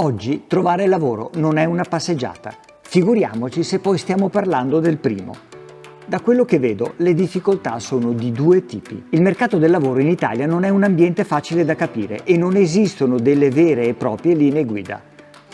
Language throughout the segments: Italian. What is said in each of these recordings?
Oggi trovare lavoro non è una passeggiata, figuriamoci se poi stiamo parlando del primo. Da quello che vedo, le difficoltà sono di due tipi. Il mercato del lavoro in Italia non è un ambiente facile da capire e non esistono delle vere e proprie linee guida.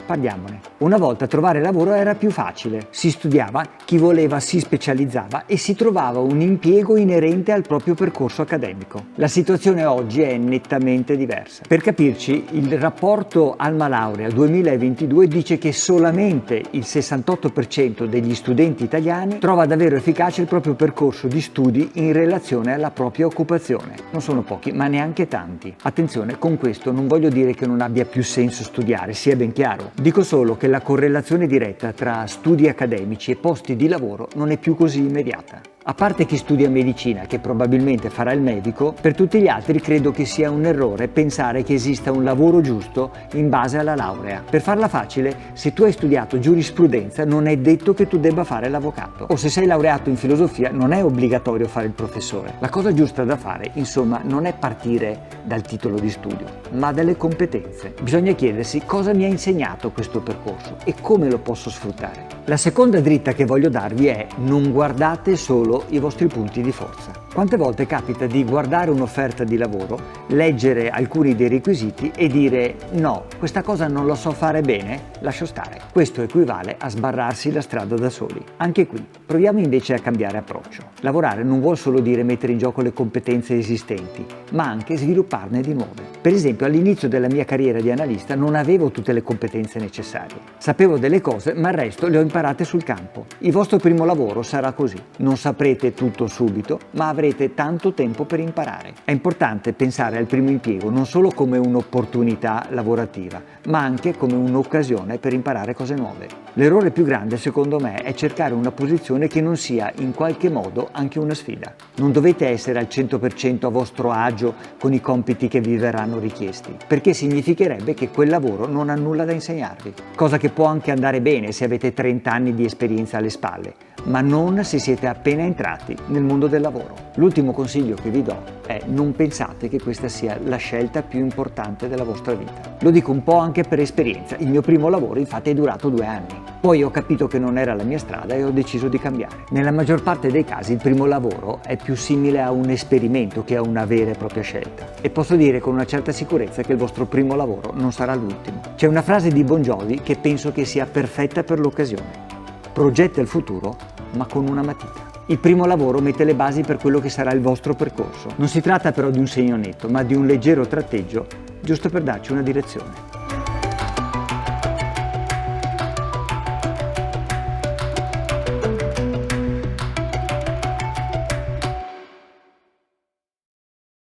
Parliamone. Una volta trovare lavoro era più facile. Si studiava, chi voleva si specializzava e si trovava un impiego inerente al proprio percorso accademico. La situazione oggi è nettamente diversa. Per capirci, il rapporto Alma Laurea 2022 dice che solamente il 68% degli studenti italiani trova davvero efficace il proprio percorso di studi in relazione alla propria occupazione. Non sono pochi, ma neanche tanti. Attenzione, con questo non voglio dire che non abbia più senso studiare, sia ben chiaro. Dico solo che la correlazione diretta tra studi accademici e posti di lavoro non è più così immediata. A parte chi studia medicina, che probabilmente farà il medico, per tutti gli altri credo che sia un errore pensare che esista un lavoro giusto in base alla laurea. Per farla facile, se tu hai studiato giurisprudenza non è detto che tu debba fare l'avvocato. O se sei laureato in filosofia non è obbligatorio fare il professore. La cosa giusta da fare, insomma, non è partire dal titolo di studio, ma dalle competenze. Bisogna chiedersi cosa mi ha insegnato questo percorso e come lo posso sfruttare. La seconda dritta che voglio darvi è: non guardate solo i vostri punti di forza. Quante volte capita di guardare un'offerta di lavoro, leggere alcuni dei requisiti e dire no, questa cosa non lo so fare bene, lascio stare. Questo equivale a sbarrarsi la strada da soli. Anche qui, proviamo invece a cambiare approccio. Lavorare non vuol solo dire mettere in gioco le competenze esistenti, ma anche svilupparne di nuove. Per esempio, all'inizio della mia carriera di analista non avevo tutte le competenze necessarie. Sapevo delle cose, ma il resto le ho imparate sul campo. Il vostro primo lavoro sarà così. Non saprete tutto subito, ma avrete tanto tempo per imparare. È importante pensare al primo impiego non solo come un'opportunità lavorativa, ma anche come un'occasione per imparare cose nuove. L'errore più grande, secondo me, è cercare una posizione che non sia in qualche modo anche una sfida. Non dovete essere al 100% a vostro agio con i compiti che vi verranno richiesti, perché significherebbe che quel lavoro non ha nulla da insegnarvi, cosa che può anche andare bene se avete 30 anni di esperienza alle spalle, ma non se siete appena entrati nel mondo del lavoro. L'ultimo consiglio che vi do è: non pensate che questa sia la scelta più importante della vostra vita. Lo dico un po' anche per esperienza. Il mio primo lavoro infatti è durato 2 anni. Poi ho capito che non era la mia strada e ho deciso di cambiare. Nella maggior parte dei casi il primo lavoro è più simile a un esperimento che a una vera e propria scelta. E posso dire con una certa sicurezza che il vostro primo lavoro non sarà l'ultimo. C'è una frase di Bon Jovi che penso che sia perfetta per l'occasione: progetta il futuro, ma con una matita. Il primo lavoro mette le basi per quello che sarà il vostro percorso. Non si tratta però di un segno netto, ma di un leggero tratteggio, giusto per darci una direzione.